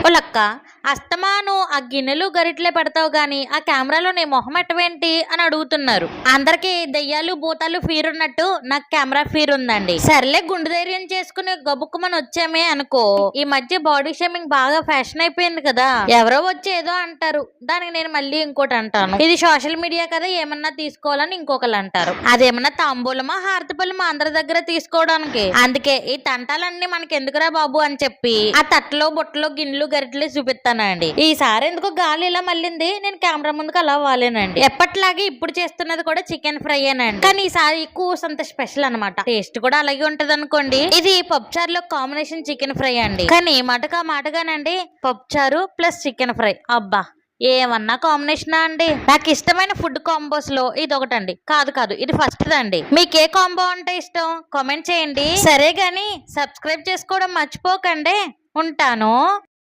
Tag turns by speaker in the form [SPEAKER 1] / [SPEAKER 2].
[SPEAKER 1] ఓలక్క అస్తమాను ఆ గిన్నెలు గరిట్లే పెడతావు గాని ఆ కెమెరాలో నీ మొహం ఎట్టవేంటి అని అడుగుతున్నారు. అందరికి దెయ్యాలు భూతాలు ఫీర్ ఉన్నట్టు నాకు కెమెరా ఫీర్ ఉందండి. సర్లే గుండె ధైర్యం చేసుకుని గబుక్కుమని వచ్చామే అనుకో. ఈ మధ్య బాడీ షేమింగ్ బాగా ఫ్యాషన్ అయిపోయింది కదా. ఎవరో వచ్చి ఏదో అంటారు, దానికి నేను మళ్ళీ ఇంకోటి అంటాను. ఇది సోషల్ మీడియా కదా, ఏమన్నా తీసుకోవాలని ఇంకొకరు అంటారు. అదేమన్నా తాంబూలమా హారతిపల్లమా అందరి దగ్గర తీసుకోవడానికి. అందుకే ఈ తంటాలన్నీ మనకి ఎందుకురా బాబు అని చెప్పి ఆ తట్టలో బుట్టలో గిన్నెలు గరిటెలు చూపిస్తానండి. ఈసారి ఎందుకో గాలి ఇలా మళ్ళింది, నేను కెమెరా ముందుకు అలా వాలేనండి. ఎప్పటిలాగే ఇప్పుడు చేస్తున్నది కూడా చికెన్ ఫ్రై ఏనండి, కానీ ఈసారి కూసంత స్పెషల్ అనమాట. టేస్ట్ కూడా అలాగే ఉంటది అనుకోండి. ఇది పప్పుచారు లో కాంబినేషన్ చికెన్ ఫ్రై అండి, కానీ మాటగా మాటగానండి పప్పుచారు ప్లస్ చికెన్ ఫ్రై, అబ్బా ఏమన్నా కాంబినేషన్ అండి. నాకు ఇష్టమైన ఫుడ్ కాంబోస్ లో ఇది ఒకటండి. కాదు ఇది ఫస్ట్ అండి. మీకు ఏ కాంబో అంటే ఇష్టం కామెంట్ చేయండి. సరే గాని సబ్స్క్రైబ్ చేసుకోవడం మర్చిపోకండి. ఉంటాను.